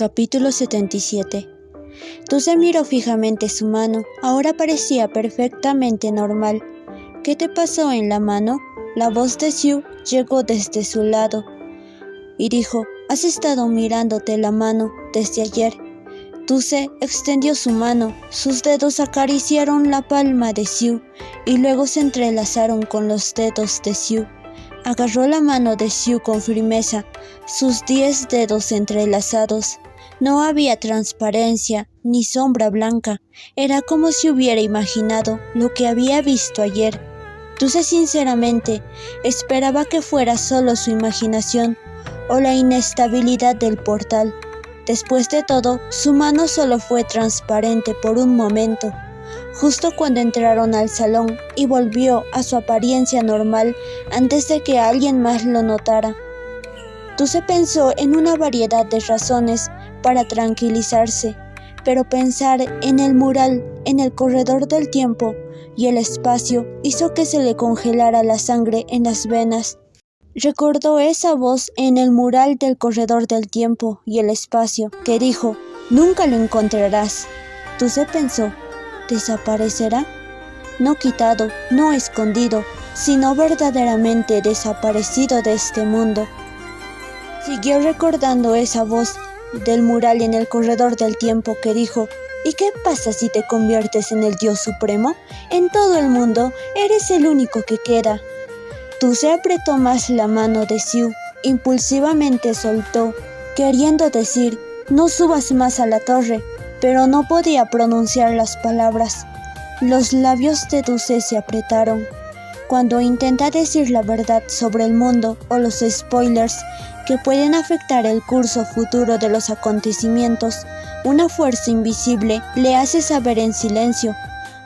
Capítulo 77. Dulce miró fijamente su mano. Ahora parecía perfectamente normal. ¿Qué te pasó en la mano? La voz de Sue llegó desde su lado y dijo: has estado mirándote la mano desde ayer. Dulce extendió su mano. Sus dedos acariciaron la palma de Sue y luego se entrelazaron con los dedos de Sue. Agarró la mano de Sue con firmeza, sus 10 dedos entrelazados. No había transparencia ni sombra blanca. Era como si hubiera imaginado lo que había visto ayer. Dulce sinceramente esperaba que fuera solo su imaginación o la inestabilidad del portal. Después de todo, su mano solo fue transparente por un momento, justo cuando entraron al salón, y volvió a su apariencia normal antes de que alguien más lo notara. Dulce pensó en una variedad de razones para tranquilizarse, pero pensar en el mural en el corredor del tiempo y el espacio hizo que se le congelara la sangre en las venas. Recordó esa voz en el mural del corredor del tiempo y el espacio que dijo: nunca lo encontrarás. Dulce pensó: ¿desaparecerá? No quitado, no escondido, sino verdaderamente desaparecido de este mundo. Siguió recordando esa voz del mural en el corredor del tiempo que dijo: ¿y qué pasa si te conviertes en el Dios Supremo? En todo el mundo eres el único que queda. Dulce apretó más la mano de Sue, impulsivamente soltó, queriendo decir: no subas más a la torre, pero no podía pronunciar las palabras. Los labios de Dulce se apretaron. Cuando intenta decir la verdad sobre el mundo o los spoilers que pueden afectar el curso futuro de los acontecimientos, una fuerza invisible le hace saber en silencio: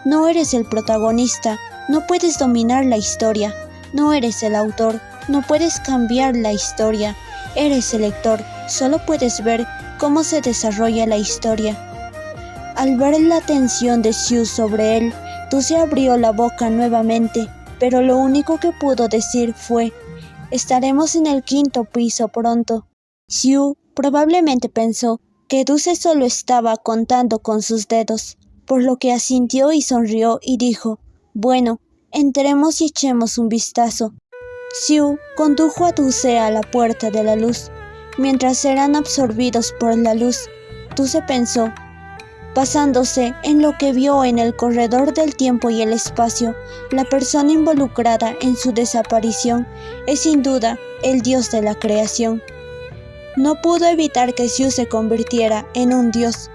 no eres el protagonista, no puedes dominar la historia, no eres el autor, no puedes cambiar la historia, eres el lector, solo puedes ver cómo se desarrolla la historia. Al ver la atención de Sue sobre él, Dulce abrió la boca nuevamente, pero lo único que pudo decir fue: estaremos en el 5º piso pronto. Sue probablemente pensó que Dulce solo estaba contando con sus dedos, por lo que asintió y sonrió y dijo: bueno, entremos y echemos un vistazo. Sue condujo a Dulce a la puerta de la luz. Mientras eran absorbidos por la luz, Dulce pensó, basándose en lo que vio en el corredor del tiempo y el espacio: la persona involucrada en su desaparición es sin duda el Dios de la creación. No pudo evitar que Sue se convirtiera en un dios,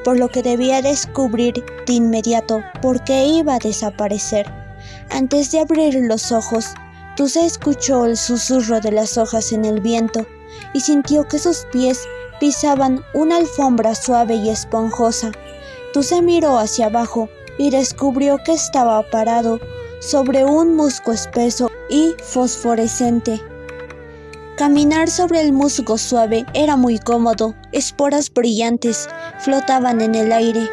por lo que debía descubrir de inmediato por qué iba a desaparecer. Antes de abrir los ojos, Dulce escuchó el susurro de las hojas en el viento y sintió que sus pies pisaban una alfombra suave y esponjosa. Dulce miró hacia abajo y descubrió que estaba parado sobre un musgo espeso y fosforescente. Caminar sobre el musgo suave era muy cómodo. Esporas brillantes flotaban en el aire.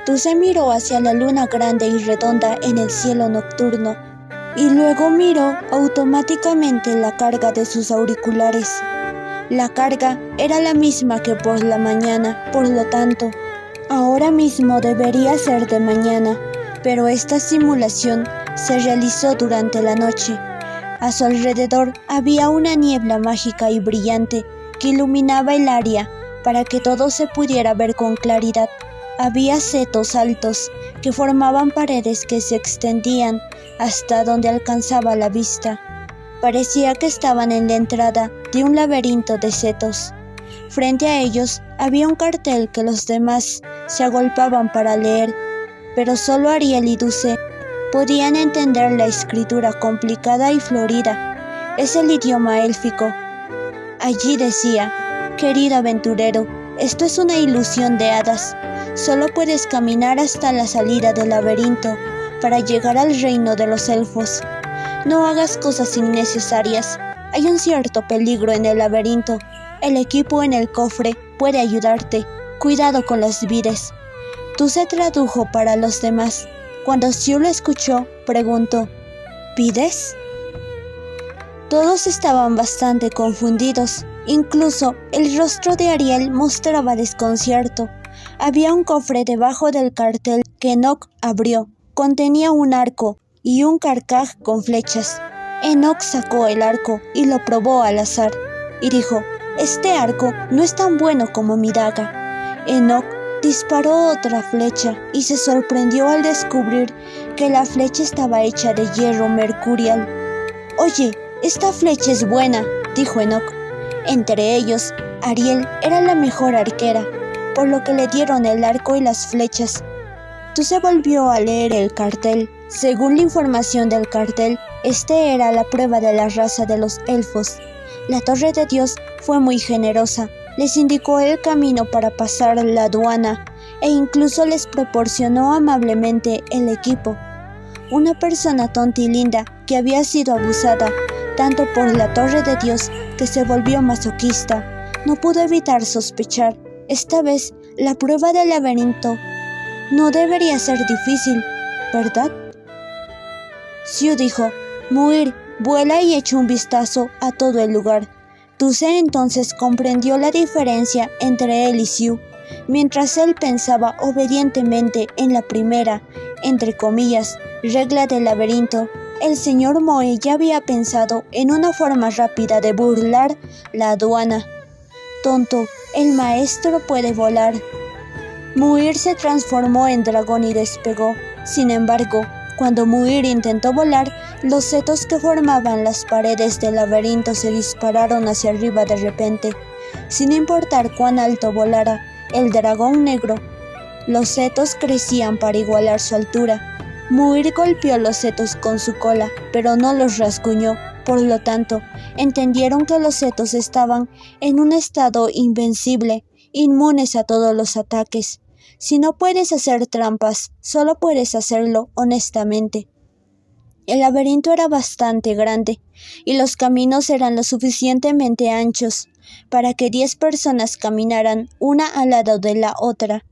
Dulce miró hacia la luna grande y redonda en el cielo nocturno, y luego miró automáticamente la carga de sus auriculares. La carga era la misma que por la mañana, por lo tanto, ahora mismo debería ser de mañana, pero esta simulación se realizó durante la noche. A su alrededor había una niebla mágica y brillante que iluminaba el área para que todo se pudiera ver con claridad. Había setos altos que formaban paredes que se extendían hasta donde alcanzaba la vista. Parecía que estaban en la entrada de un laberinto de setos. Frente a ellos había un cartel que los demás se agolpaban para leer, pero solo Ariel y Dulce podían entender la escritura complicada y florida. Es el idioma élfico. Allí decía: querido aventurero, esto es una ilusión de hadas. Solo puedes caminar hasta la salida del laberinto para llegar al reino de los elfos. No hagas cosas innecesarias. Hay un cierto peligro en el laberinto. El equipo en el cofre puede ayudarte. Cuidado con las vides. Dulce tradujo para los demás. Cuando Sue lo escuchó, preguntó: ¿vides? Todos estaban bastante confundidos. Incluso el rostro de Ariel mostraba desconcierto. Había un cofre debajo del cartel que Enoch abrió. Contenía un arco y un carcaj con flechas. Enoch sacó el arco y lo probó al azar, y dijo: «Este arco no es tan bueno como mi daga». Enoch disparó otra flecha y se sorprendió al descubrir que la flecha estaba hecha de hierro mercurial. «Oye, esta flecha es buena», dijo Enoch. Entre ellos, Ariel era la mejor arquera, por lo que le dieron el arco y las flechas. Se volvió a leer el cartel. Según la información del cartel, este era la prueba de la raza de los elfos. La Torre de Dios fue muy generosa. Les indicó el camino para pasar la aduana e incluso les proporcionó amablemente el equipo. Una persona tonta y linda que había sido abusada tanto por la Torre de Dios que se volvió masoquista, no pudo evitar sospechar. Esta vez, la prueba del laberinto no debería ser difícil, ¿verdad? Xiu dijo: «Muir, vuela y echa un vistazo a todo el lugar». Dulce entonces comprendió la diferencia entre él y Xiu. Mientras él pensaba obedientemente en la primera, entre comillas, regla del laberinto, el señor Moe ya había pensado en una forma rápida de burlar la aduana. «Tonto, el maestro puede volar». Muir se transformó en dragón y despegó. Sin embargo, cuando Muir intentó volar, los setos que formaban las paredes del laberinto se dispararon hacia arriba de repente. Sin importar cuán alto volara el dragón negro, los setos crecían para igualar su altura. Muir golpeó los setos con su cola, pero no los rasguñó. Por lo tanto, entendieron que los setos estaban en un estado invencible, inmunes a todos los ataques. Si no puedes hacer trampas, solo puedes hacerlo honestamente. El laberinto era bastante grande, y los caminos eran lo suficientemente anchos para que 10 personas caminaran una al lado de la otra.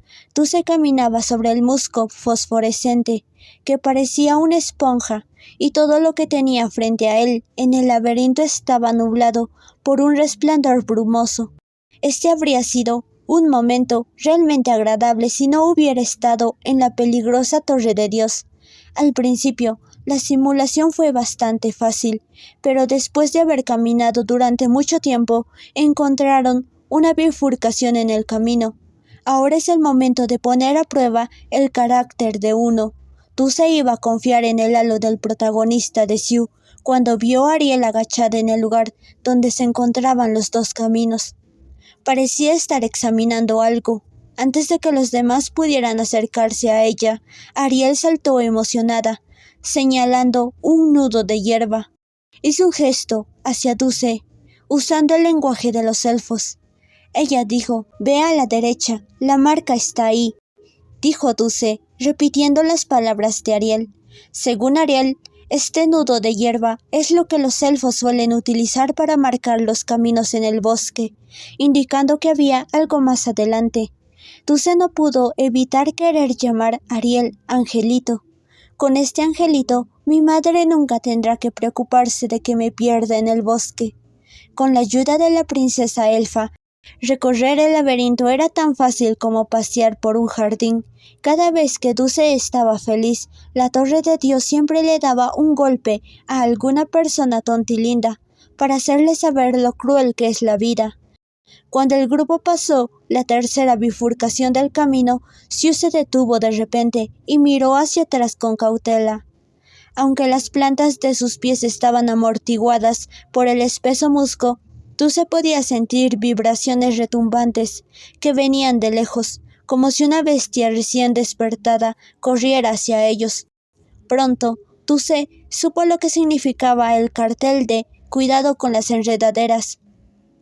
Se caminaba sobre el musgo fosforescente, que parecía una esponja, y todo lo que tenía frente a él en el laberinto estaba nublado por un resplandor brumoso. Este habría sido un momento realmente agradable si no hubiera estado en la peligrosa Torre de Dios. Al principio, la simulación fue bastante fácil, pero después de haber caminado durante mucho tiempo, encontraron una bifurcación en el camino. Ahora es el momento de poner a prueba el carácter de uno. Se iba a confiar en el halo del protagonista de Xiu cuando vio a Ariel agachada en el lugar donde se encontraban los dos caminos. Parecía estar examinando algo. Antes de que los demás pudieran acercarse a ella, Ariel saltó emocionada, señalando un nudo de hierba. Hizo un gesto hacia Dulce, usando el lenguaje de los elfos. Ella dijo: «Ve a la derecha, la marca está ahí», dijo Dulce, repitiendo las palabras de Ariel. Según Ariel, este nudo de hierba es lo que los elfos suelen utilizar para marcar los caminos en el bosque, indicando que había algo más adelante. Dulce no pudo evitar querer llamar a Ariel Angelito. «Con este angelito, mi madre nunca tendrá que preocuparse de que me pierda en el bosque». Con la ayuda de la princesa elfa, recorrer el laberinto era tan fácil como pasear por un jardín. Cada vez que Dulce estaba feliz, la Torre de Dios siempre le daba un golpe a alguna persona tonta y linda, para hacerle saber lo cruel que es la vida. Cuando el grupo pasó la tercera bifurcación del camino, Xiu se detuvo de repente y miró hacia atrás con cautela. Aunque las plantas de sus pies estaban amortiguadas por el espeso musgo, se podía sentir vibraciones retumbantes que venían de lejos, como si una bestia recién despertada corriera hacia ellos. Pronto, Dulce supo lo que significaba el cartel de «Cuidado con las enredaderas».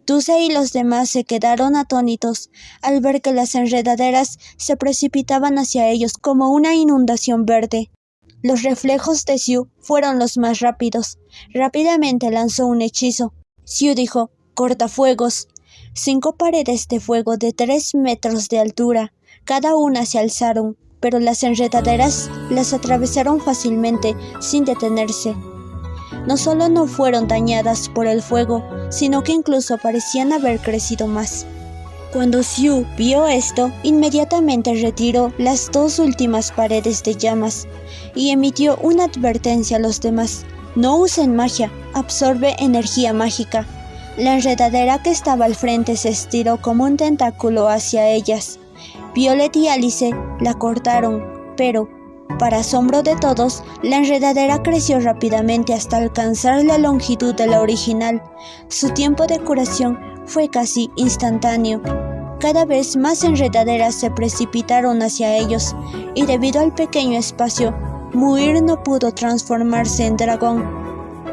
Dulce y los demás se quedaron atónitos al ver que las enredaderas se precipitaban hacia ellos como una inundación verde. Los reflejos de Xiu fueron los más rápidos. Rápidamente lanzó un hechizo. Xiu dijo: «Cortafuegos». 5 paredes de fuego de 3 metros de altura, cada una se alzaron, pero las enredaderas las atravesaron fácilmente, sin detenerse. No solo no fueron dañadas por el fuego, sino que incluso parecían haber crecido más. Cuando Xiu vio esto, inmediatamente retiró las 2 últimas paredes de llamas y emitió una advertencia a los demás. No usen magia, absorbe energía mágica. La enredadera que estaba al frente se estiró como un tentáculo hacia ellas. Violet y Alice la cortaron, pero, para asombro de todos, la enredadera creció rápidamente hasta alcanzar la longitud de la original. Su tiempo de curación fue casi instantáneo. Cada vez más enredaderas se precipitaron hacia ellos, y debido al pequeño espacio, Muir no pudo transformarse en dragón.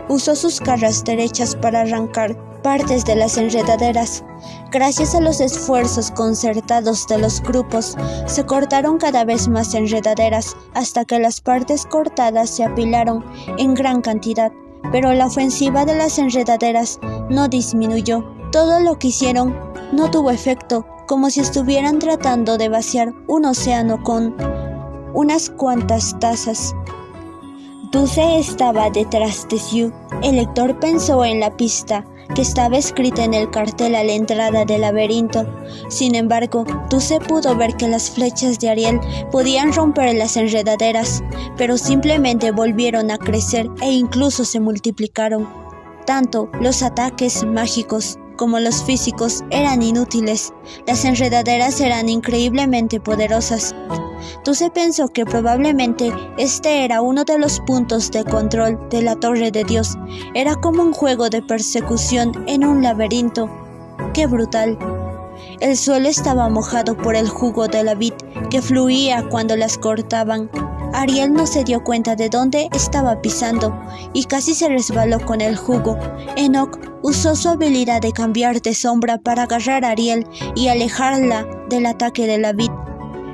Usó sus garras derechas para arrancar partes de las enredaderas. Gracias a los esfuerzos concertados de los grupos, se cortaron cada vez más enredaderas hasta que las partes cortadas se apilaron en gran cantidad, pero la ofensiva de las enredaderas no disminuyó. Todo lo que hicieron no tuvo efecto, como si estuvieran tratando de vaciar un océano con unas cuantas tazas. Dulce estaba detrás de Xiu. El lector pensó en la pista que estaba escrita en el cartel a la entrada del laberinto. Sin embargo, Dulce pudo ver que las flechas de Ariel podían romper las enredaderas, pero simplemente volvieron a crecer e incluso se multiplicaron. Tanto los ataques mágicos como los físicos eran inútiles. Las enredaderas eran increíblemente poderosas. Dulce pensó que probablemente este era uno de los puntos de control de la Torre de Dios. Era como un juego de persecución en un laberinto. ¡Qué brutal! El suelo estaba mojado por el jugo de la vid que fluía cuando las cortaban. Ariel no se dio cuenta de dónde estaba pisando y casi se resbaló con el jugo. Enoch usó su habilidad de cambiar de sombra para agarrar a Ariel y alejarla del ataque de la vid.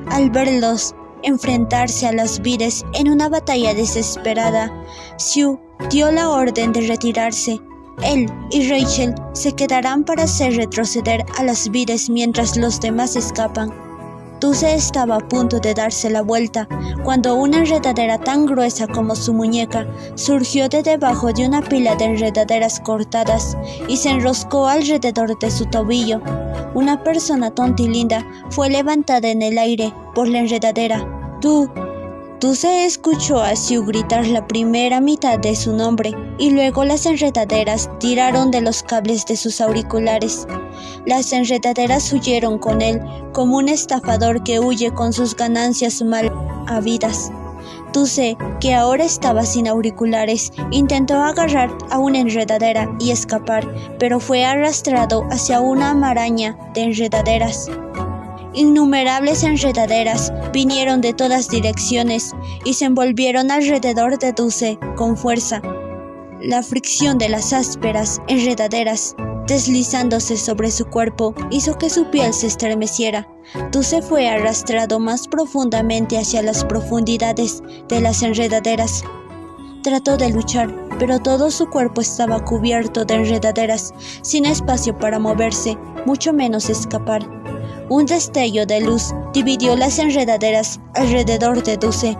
Al verlos enfrentarse a las vides en una batalla desesperada, Xiu dio la orden de retirarse. Él y Rachel se quedarán para hacer retroceder a las vides mientras los demás escapan. Dulce estaba a punto de darse la vuelta cuando una enredadera tan gruesa como su muñeca surgió de debajo de una pila de enredaderas cortadas y se enroscó alrededor de su tobillo. Una persona tontilinda fue levantada en el aire por la enredadera. Dulce escuchó a Xiu gritar la primera mitad de su nombre y luego las enredaderas tiraron de los cables de sus auriculares. Las enredaderas huyeron con él como un estafador que huye con sus ganancias mal habidas. Dulce, que ahora estaba sin auriculares, intentó agarrar a una enredadera y escapar, pero fue arrastrado hacia una maraña de enredaderas. Innumerables enredaderas vinieron de todas direcciones y se envolvieron alrededor de Dulce con fuerza. La fricción de las ásperas enredaderas deslizándose sobre su cuerpo hizo que su piel se estremeciera. Dulce fue arrastrado más profundamente hacia las profundidades de las enredaderas. Trató de luchar, pero todo su cuerpo estaba cubierto de enredaderas, sin espacio para moverse, mucho menos escapar. Un destello de luz dividió las enredaderas alrededor de Dulce.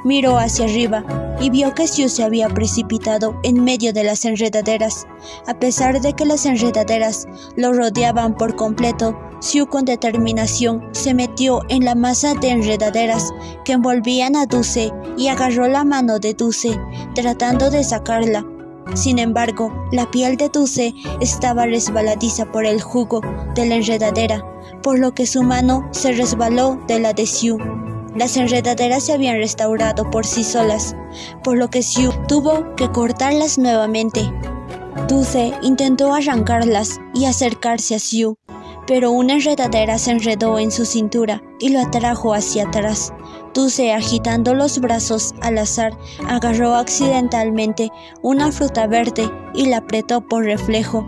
Miró hacia arriba y vio que Xiu se había precipitado en medio de las enredaderas. A pesar de que las enredaderas lo rodeaban por completo, Xiu con determinación se metió en la masa de enredaderas que envolvían a Dulce y agarró la mano de Dulce, tratando de sacarla. Sin embargo, la piel de Dulce estaba resbaladiza por el jugo de la enredadera, por lo que su mano se resbaló de la de Xiu. Las enredaderas se habían restaurado por sí solas, por lo que Xiu tuvo que cortarlas nuevamente. Dulce intentó arrancarlas y acercarse a Xiu, pero una enredadera se enredó en su cintura y lo atrajo hacia atrás. Dulce, agitando los brazos al azar, agarró accidentalmente una fruta verde y la apretó por reflejo.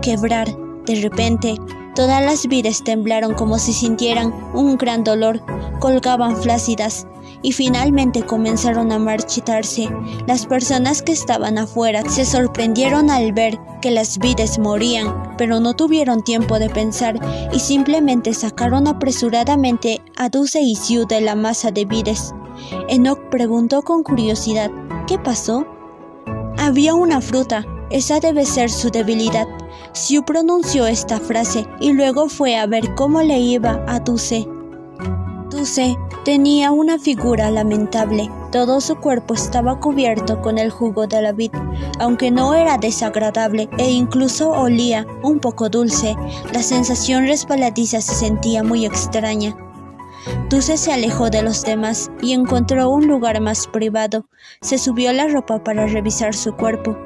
Quebrar. De repente, todas las vides temblaron como si sintieran un gran dolor, colgaban flácidas y finalmente comenzaron a marchitarse. Las personas que estaban afuera se sorprendieron al ver que las vides morían, pero no tuvieron tiempo de pensar y simplemente sacaron apresuradamente a Dulce y Xiu de la masa de vides. Enoch preguntó con curiosidad: ¿qué pasó? Había una fruta, esa debe ser su debilidad. Xiu pronunció esta frase y luego fue a ver cómo le iba a Dulce. Dulce tenía una figura lamentable. Todo su cuerpo estaba cubierto con el jugo de la vid. Aunque no era desagradable e incluso olía un poco dulce, la sensación resbaladiza se sentía muy extraña. Dulce se alejó de los demás y encontró un lugar más privado. Se subió la ropa para revisar su cuerpo.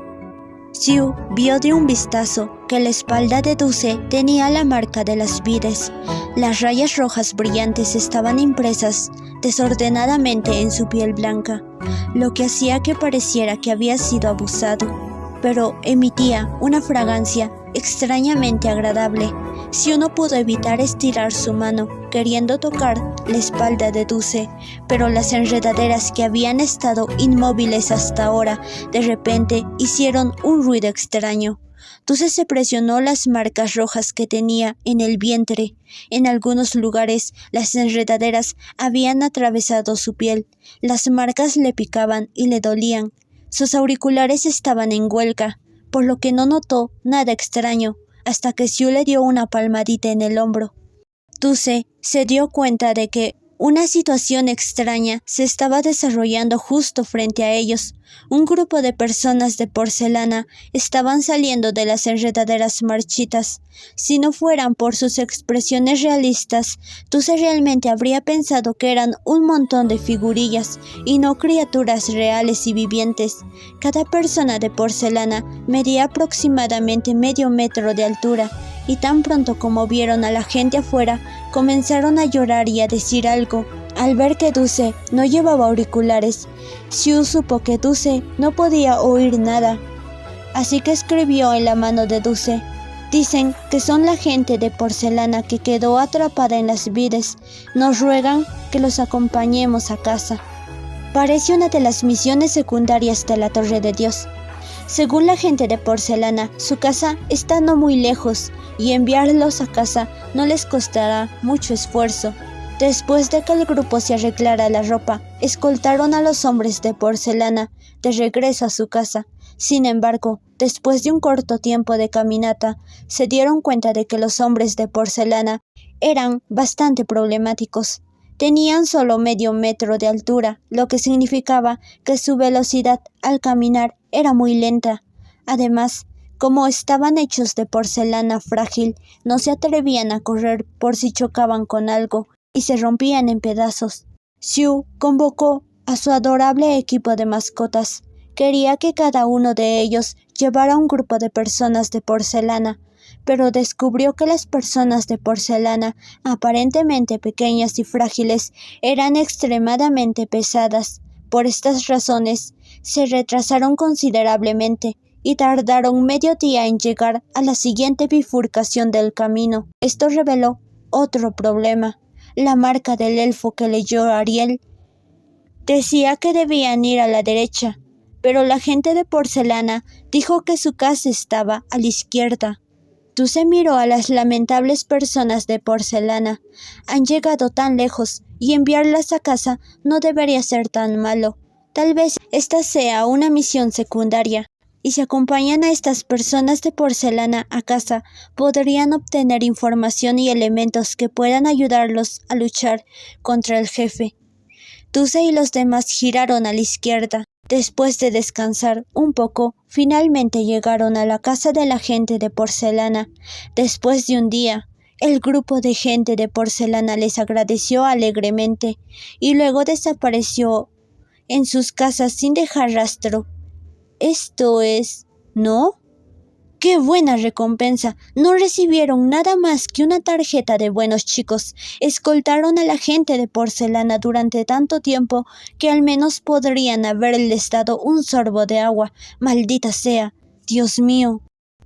Xiu vio de un vistazo que la espalda de Dulce tenía la marca de las vides. Las rayas rojas brillantes estaban impresas desordenadamente en su piel blanca, lo que hacía que pareciera que había sido abusado, pero emitía una fragancia extrañamente agradable. Xiu no pudo evitar estirar su mano, queriendo tocar la espalda de Dulce, pero las enredaderas que habían estado inmóviles hasta ahora, de repente hicieron un ruido extraño. Dulce se presionó las marcas rojas que tenía en el vientre. En algunos lugares, las enredaderas habían atravesado su piel. Las marcas le picaban y le dolían. Sus auriculares estaban en huelga, por lo que no notó nada extraño, hasta que Xiu le dio una palmadita en el hombro. Dulce se dio cuenta de que una situación extraña se estaba desarrollando justo frente a ellos. Un grupo de personas de porcelana estaban saliendo de las enredaderas marchitas. Si no fueran por sus expresiones realistas, Dulce realmente habría pensado que eran un montón de figurillas y no criaturas reales y vivientes. Cada persona de porcelana medía aproximadamente medio metro de altura, y tan pronto como vieron a la gente afuera, comenzaron a llorar y a decir algo. Al ver que Dulce no llevaba auriculares, Xiu supo que Dulce no podía oír nada, así que escribió en la mano de Dulce: «Dicen que son la gente de porcelana que quedó atrapada en las vides. Nos ruegan que los acompañemos a casa». Parece una de las misiones secundarias de la Torre de Dios. Según la gente de porcelana, su casa está no muy lejos y enviarlos a casa no les costará mucho esfuerzo. Después de que el grupo se arreglara la ropa, escoltaron a los hombres de porcelana de regreso a su casa. Sin embargo, después de un corto tiempo de caminata, se dieron cuenta de que los hombres de porcelana eran bastante problemáticos. Tenían solo medio metro de altura, lo que significaba que su velocidad al caminar era muy lenta. Además, como estaban hechos de porcelana frágil, no se atrevían a correr por si chocaban con algo y se rompían en pedazos. Xiu convocó a su adorable equipo de mascotas. Quería que cada uno de ellos llevara un grupo de personas de porcelana, pero descubrió que las personas de porcelana, aparentemente pequeñas y frágiles, eran extremadamente pesadas. Por estas razones, se retrasaron considerablemente y tardaron medio día en llegar a la siguiente bifurcación del camino. Esto reveló otro problema. La marca del elfo que leyó Ariel decía que debían ir a la derecha, pero la gente de porcelana dijo que su casa estaba a la izquierda. Dulce miró a las lamentables personas de porcelana. Han llegado tan lejos y enviarlas a casa no debería ser tan malo. Tal vez esta sea una misión secundaria, y si acompañan a estas personas de porcelana a casa, podrían obtener información y elementos que puedan ayudarlos a luchar contra el jefe. Dulce y los demás giraron a la izquierda. Después de descansar un poco, finalmente llegaron a la casa de la gente de porcelana. Después de un día, el grupo de gente de porcelana les agradeció alegremente y luego desapareció en sus casas sin dejar rastro. Esto es, ¿no? ¡Qué buena recompensa! No recibieron nada más que una tarjeta de buenos chicos. Escoltaron a la gente de porcelana durante tanto tiempo que al menos podrían haberles dado un sorbo de agua. ¡Maldita sea! ¡Dios mío!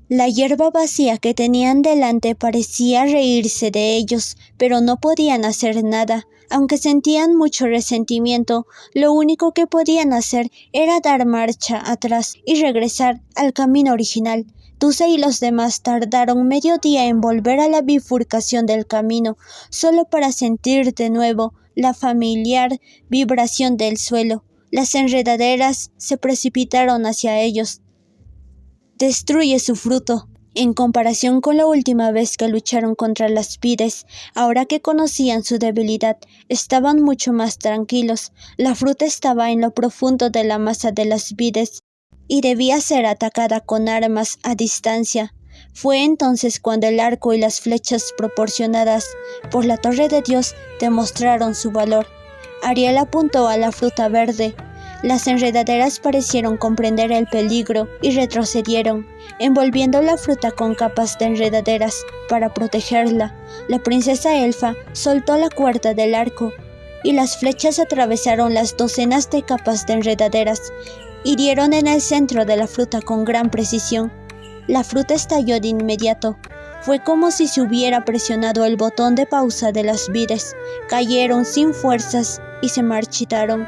La hierba vacía que tenían delante parecía reírse de ellos, pero no podían hacer nada. Aunque sentían mucho resentimiento, lo único que podían hacer era dar marcha atrás y regresar al camino original. Dulce y los demás tardaron medio día en volver a la bifurcación del camino, solo para sentir de nuevo la familiar vibración del suelo. Las enredaderas se precipitaron hacia ellos. Destruye su fruto. En comparación con la última vez que lucharon contra las vides, ahora que conocían su debilidad, estaban mucho más tranquilos. La fruta estaba en lo profundo de la masa de las vides y debía ser atacada con armas a distancia. Fue entonces cuando el arco y las flechas proporcionadas por la Torre de Dios demostraron su valor. Ariel apuntó a la fruta verde. Las enredaderas parecieron comprender el peligro y retrocedieron, envolviendo la fruta con capas de enredaderas para protegerla. La princesa elfa soltó la cuerda del arco y las flechas atravesaron las docenas de capas de enredaderas. Hirieron en el centro de la fruta con gran precisión. La fruta estalló de inmediato. Fue como si se hubiera presionado el botón de pausa de las vides. Cayeron sin fuerzas y se marchitaron.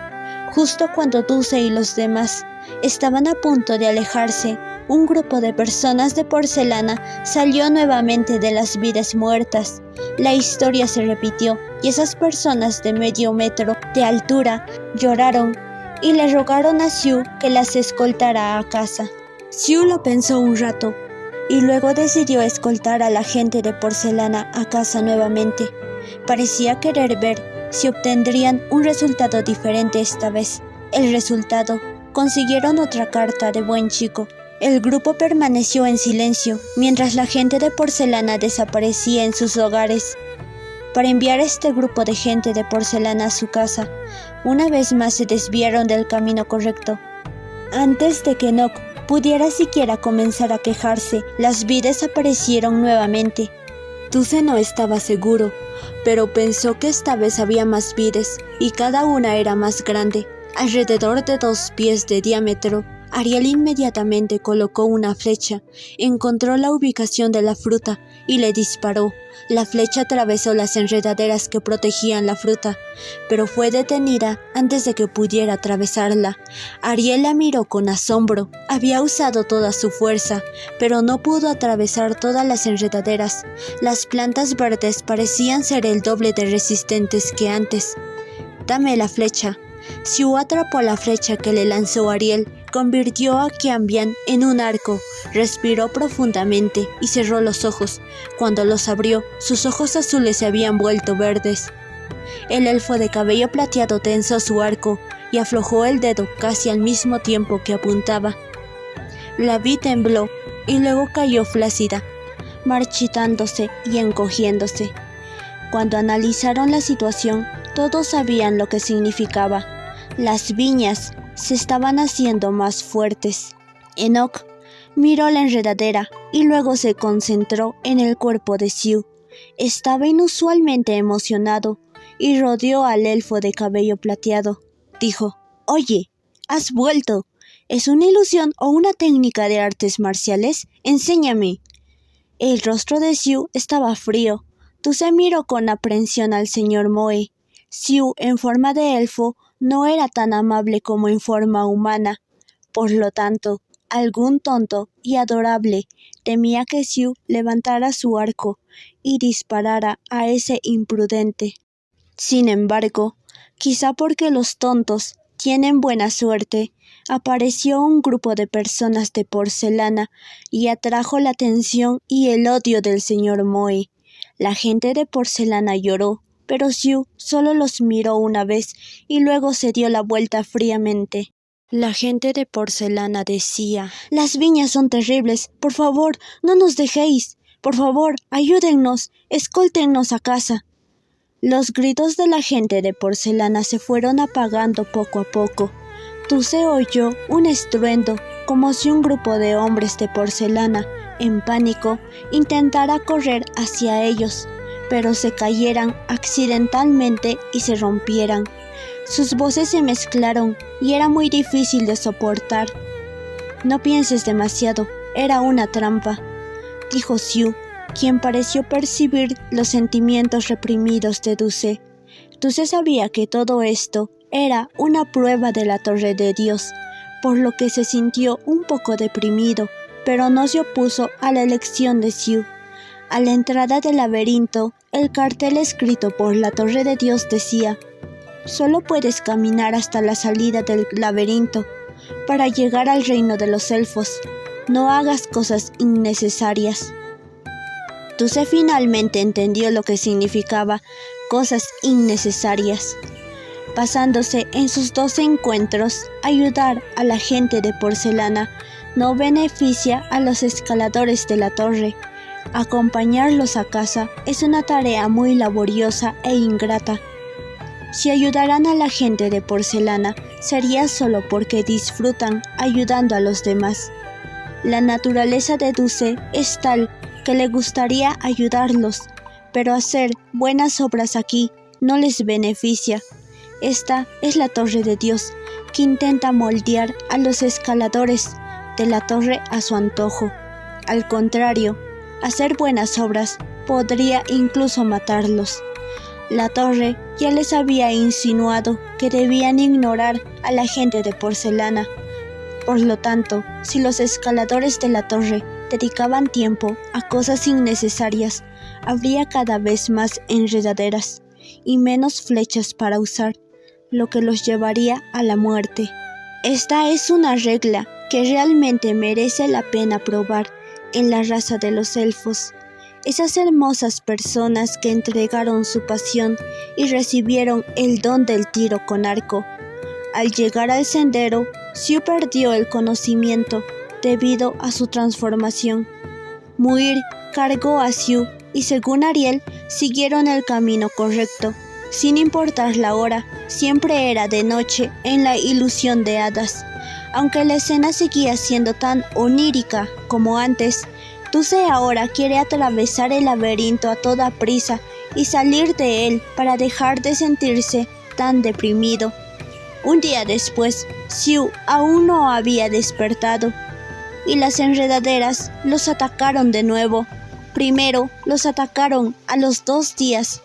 Justo cuando Dulce y los demás estaban a punto de alejarse, un grupo de personas de porcelana salió nuevamente de las vides muertas. La historia se repitió y esas personas de medio metro de altura lloraron y le rogaron a Xiu que las escoltara a casa. Xiu lo pensó un rato y luego decidió escoltar a la gente de porcelana a casa nuevamente. Parecía querer ver si obtendrían un resultado diferente esta vez. El resultado: consiguieron otra carta de buen chico. El grupo permaneció en silencio mientras la gente de porcelana desaparecía en sus hogares para enviar a este grupo de gente de porcelana a su casa. Una vez más se desviaron del camino correcto. Antes de que Nock pudiera siquiera comenzar a quejarse, las vides aparecieron nuevamente. Dulce no estaba seguro, pero pensó que esta vez había más vides y cada una era más grande, alrededor de 2 pies de diámetro. Ariel inmediatamente colocó una flecha, encontró la ubicación de la fruta y le disparó. La flecha atravesó las enredaderas que protegían la fruta, pero fue detenida antes de que pudiera atravesarla. Ariel la miró con asombro. Había usado toda su fuerza, pero no pudo atravesar todas las enredaderas. Las plantas verdes parecían ser el doble de resistentes que antes. «Dame la flecha». Xiu atrapó la flecha que le lanzó Ariel, convirtió a Qianbian en un arco, respiró profundamente y cerró los ojos. Cuando los abrió, sus ojos azules se habían vuelto verdes. El elfo de cabello plateado tensó su arco y aflojó el dedo casi al mismo tiempo que apuntaba. La vi tembló y luego cayó flácida, marchitándose y encogiéndose. Cuando analizaron la situación, todos sabían lo que significaba. Las viñas se estaban haciendo más fuertes. Enoch miró la enredadera y luego se concentró en el cuerpo de Xiu. Estaba inusualmente emocionado y rodeó al elfo de cabello plateado. Dijo: «Oye, has vuelto. ¿Es una ilusión o una técnica de artes marciales? Enséñame». El rostro de Xiu estaba frío. Dulce miró con aprensión al señor Moe. Xiu, en forma de elfo, no era tan amable como en forma humana. Por lo tanto, algún tonto y adorable temía que Xiu levantara su arco y disparara a ese imprudente. Sin embargo, quizá porque los tontos tienen buena suerte, apareció un grupo de personas de porcelana y atrajo la atención y el odio del señor Moe. La gente de porcelana lloró, pero Xiu solo los miró una vez y luego se dio la vuelta fríamente. La gente de porcelana decía: «Las viñas son terribles, por favor, no nos dejéis, por favor, ayúdennos, escóltennos a casa». Los gritos de la gente de porcelana se fueron apagando poco a poco. Dulce oyó un estruendo, como si un grupo de hombres de porcelana, en pánico, intentara correr hacia ellos, pero se cayeran accidentalmente y se rompieran. Sus voces se mezclaron y era muy difícil de soportar. «No pienses demasiado, era una trampa», dijo Xiu, quien pareció percibir los sentimientos reprimidos de Dulce. Dulce sabía que todo esto era una prueba de la Torre de Dios, por lo que se sintió un poco deprimido, pero no se opuso a la elección de Xiu. A la entrada del laberinto, el cartel escrito por la Torre de Dios decía: Solo puedes caminar hasta la salida del laberinto para llegar al reino de los elfos. No hagas cosas innecesarias. Dulce finalmente entendió lo que significaba cosas innecesarias. Basándose en sus 2 encuentros, ayudar a la gente de porcelana no beneficia a los escaladores de la torre. Acompañarlos a casa es una tarea muy laboriosa e ingrata. Si ayudaran a la gente de porcelana, sería solo porque disfrutan ayudando a los demás. La naturaleza de Dulce es tal que le gustaría ayudarlos, pero hacer buenas obras aquí no les beneficia. Esta es la torre de Dios, que intenta moldear a los escaladores de la torre a su antojo. Al contrario, hacer buenas obras podría incluso matarlos. La torre ya les había insinuado que debían ignorar a la gente de porcelana. Por lo tanto, si los escaladores de la torre dedicaban tiempo a cosas innecesarias, habría cada vez más enredaderas y menos flechas para usar, lo que los llevaría a la muerte. Esta es una regla que realmente merece la pena probar en la raza de los elfos. Esas hermosas personas que entregaron su pasión y recibieron el don del tiro con arco. Al llegar al sendero, Xiu perdió el conocimiento debido a su transformación. Muir cargó a Xiu y, según Ariel, siguieron el camino correcto. Sin importar la hora, siempre era de noche en la ilusión de hadas. Aunque la escena seguía siendo tan onírica como antes, Dulce ahora quiere atravesar el laberinto a toda prisa y salir de él para dejar de sentirse tan deprimido. Un día después, Xiu aún no había despertado, y las enredaderas los atacaron de nuevo. Primero los atacaron a los 2 días,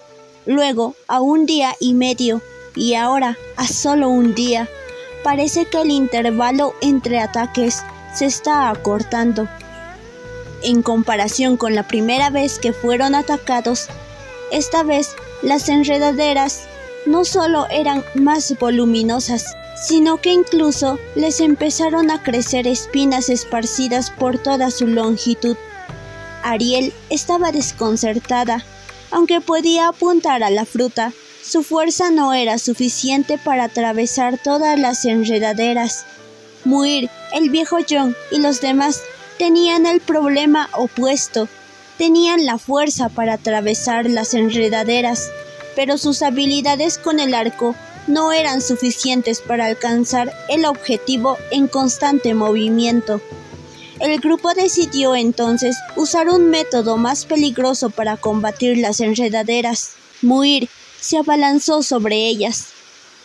luego a 1 día y medio, y ahora a solo 1 día. Parece que el intervalo entre ataques se está acortando. En comparación con la primera vez que fueron atacados, esta vez las enredaderas no solo eran más voluminosas, sino que incluso les empezaron a crecer espinas esparcidas por toda su longitud. Ariel estaba desconcertada. Aunque podía apuntar a la fruta, su fuerza no era suficiente para atravesar todas las enredaderas. Muir, el viejo John y los demás tenían el problema opuesto. Tenían la fuerza para atravesar las enredaderas, pero sus habilidades con el arco no eran suficientes para alcanzar el objetivo en constante movimiento. El grupo decidió entonces usar un método más peligroso para combatir las enredaderas. Muir se abalanzó sobre ellas.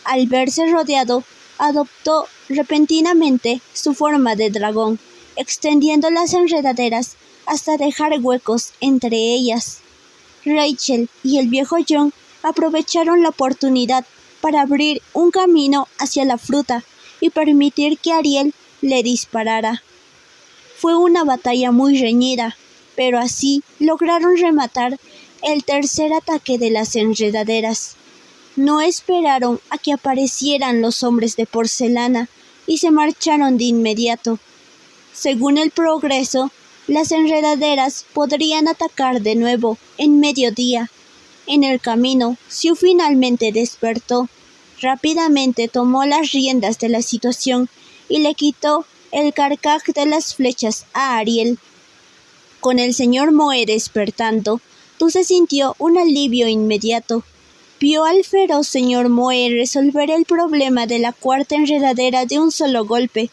Al verse rodeado, adoptó repentinamente su forma de dragón, extendiendo las enredaderas hasta dejar huecos entre ellas. Rachel y el viejo John aprovecharon la oportunidad para abrir un camino hacia la fruta y permitir que Ariel le disparara. Fue una batalla muy reñida, pero así lograron rematar el tercer ataque de las enredaderas. No esperaron a que aparecieran los hombres de porcelana y se marcharon de inmediato. Según el progreso, las enredaderas podrían atacar de nuevo en mediodía. En el camino, Xiu finalmente despertó. Rápidamente tomó las riendas de la situación y le quitó el carcaj de las flechas a Ariel. Con el señor Moe despertando, Dulce sintió un alivio inmediato. Vio al feroz señor Moe resolver el problema de la cuarta enredadera de un solo golpe,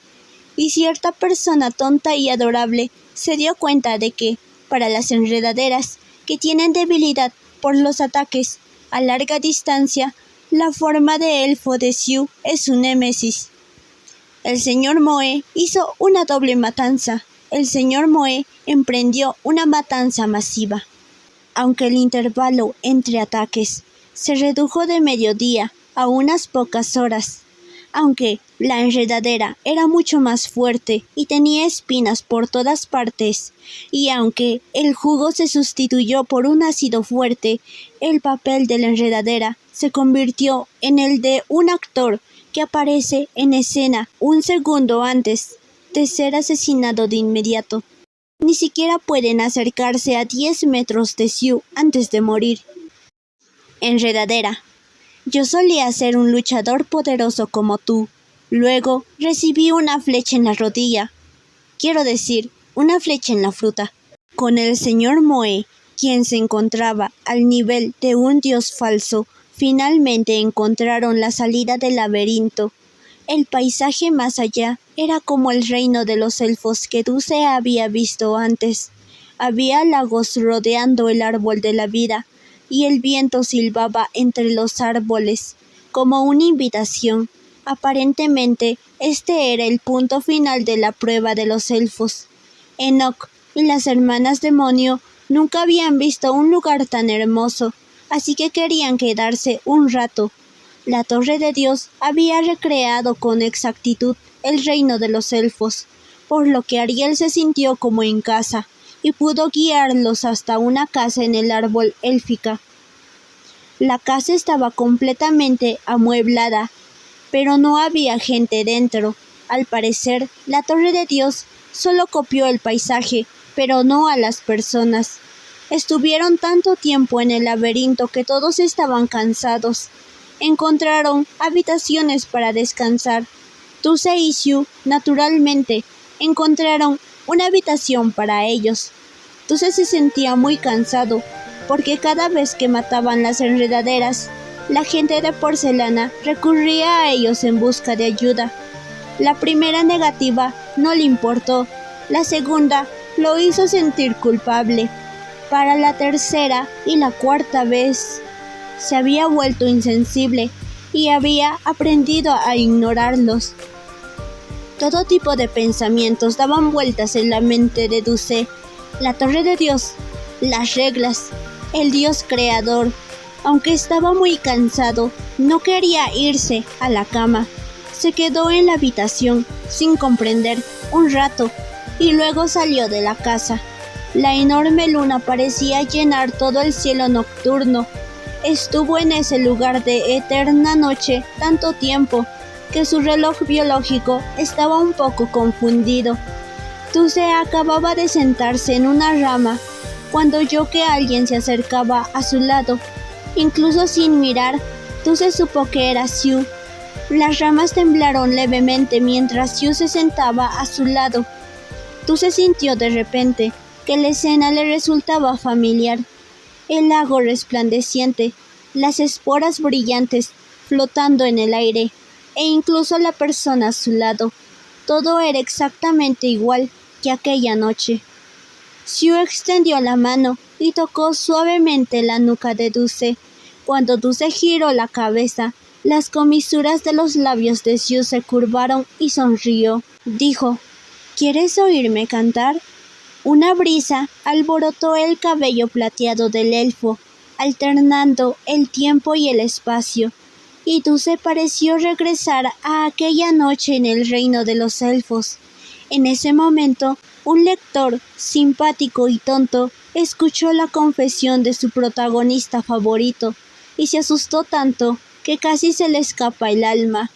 y cierta persona tonta y adorable se dio cuenta de que, para las enredaderas que tienen debilidad por los ataques a larga distancia, la forma de elfo de Xiu es su némesis. El señor Moe hizo una doble matanza. El señor Moe emprendió una matanza masiva. Aunque el intervalo entre ataques se redujo de mediodía a unas pocas horas, Aunque la enredadera era mucho más fuerte y tenía espinas por todas partes, y aunque el jugo se sustituyó por un ácido fuerte, el papel de la enredadera se convirtió en el de un actor que aparece en escena un segundo antes de ser asesinado de inmediato. Ni siquiera pueden acercarse a 10 metros de Sue antes de morir. Enredadera. Yo solía ser un luchador poderoso como tú. Luego recibí una flecha en la rodilla. Quiero decir, una flecha en la fruta. Con el señor Moe, quien se encontraba al nivel de un dios falso, finalmente encontraron la salida del laberinto. El paisaje más allá era como el reino de los elfos que Dulce había visto antes. Había lagos rodeando el árbol de la vida, y el viento silbaba entre los árboles, como una invitación. Aparentemente, este era el punto final de la prueba de los elfos. Enoch y las hermanas demonio nunca habían visto un lugar tan hermoso, así que querían quedarse un rato. La Torre de Dios había recreado con exactitud el reino de los elfos, por lo que Ariel se sintió como en casa, y pudo guiarlos hasta una casa en el árbol élfica. La casa estaba completamente amueblada, pero no había gente dentro. Al parecer, la Torre de Dios solo copió el paisaje, pero no a las personas. Estuvieron tanto tiempo en el laberinto que todos estaban cansados. Encontraron habitaciones para descansar. Dulce y Sue, naturalmente, encontraron una habitación para ellos. Dulce se sentía muy cansado, porque cada vez que mataban las enredaderas, la gente de porcelana recurría a ellos en busca de ayuda. La primera negativa no le importó, la segunda lo hizo sentir culpable. Para la tercera y la cuarta vez, se había vuelto insensible y había aprendido a ignorarlos. Todo tipo de pensamientos daban vueltas en la mente de Dulce. La Torre de Dios, las reglas, el Dios creador. Aunque estaba muy cansado, no quería irse a la cama. Se quedó en la habitación, sin comprender, un rato, y luego salió de la casa. La enorme luna parecía llenar todo el cielo nocturno. Estuvo en ese lugar de eterna noche tanto tiempo que su reloj biológico estaba un poco confundido. Dulce acababa de sentarse en una rama cuando oyó que alguien se acercaba a su lado. Incluso sin mirar, Dulce supo que era Sue. Las ramas temblaron levemente mientras Sue se sentaba a su lado. Dulce sintió de repente que la escena le resultaba familiar. El lago resplandeciente, las esporas brillantes flotando en el aire, e incluso la persona a su lado. Todo era exactamente igual que aquella noche. Sue extendió la mano y tocó suavemente la nuca de Dulce. Cuando Dulce giró la cabeza, las comisuras de los labios de Sue se curvaron y sonrió. Dijo: ¿Quieres oírme cantar? Una brisa alborotó el cabello plateado del elfo, alternando el tiempo y el espacio, y Dulce pareció regresar a aquella noche en el reino de los elfos. En ese momento, un lector, simpático y tonto, escuchó la confesión de su protagonista favorito, y se asustó tanto que casi se le escapa el alma.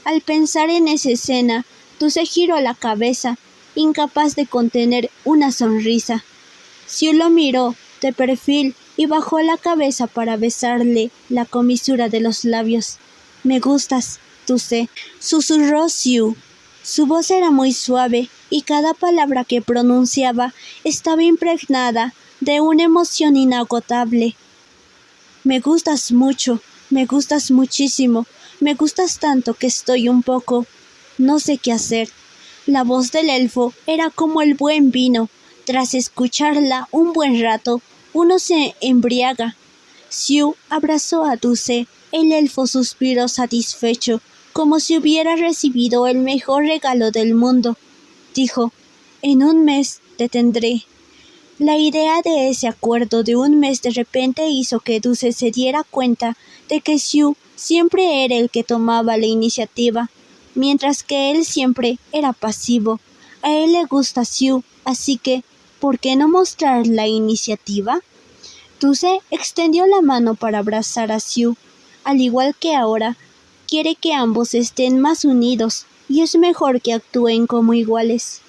Al pensar en esa escena, Dulce giró la cabeza, incapaz de contener una sonrisa. Sue lo miró de perfil y bajó la cabeza para besarle la comisura de los labios. «Me gustas, Dulce», susurró Sue. Su voz era muy suave y cada palabra que pronunciaba estaba impregnada de una emoción inagotable. «Me gustas mucho, me gustas muchísimo, me gustas tanto que estoy un poco... no sé qué hacer». La voz del elfo era como el buen vino. Tras escucharla un buen rato, uno se embriaga. Sue abrazó a Dulce. El elfo suspiró satisfecho, como si hubiera recibido el mejor regalo del mundo. Dijo: «En un mes te tendré». La idea de ese acuerdo de un mes de repente hizo que Dulce se diera cuenta de que Sue siempre era el que tomaba la iniciativa. mientras que él siempre era pasivo. A él le gusta Sue, así que, ¿por qué no mostrar la iniciativa? Tuse extendió la mano para abrazar a Sue. Al igual que ahora, quiere que ambos estén más unidos y es mejor que actúen como iguales.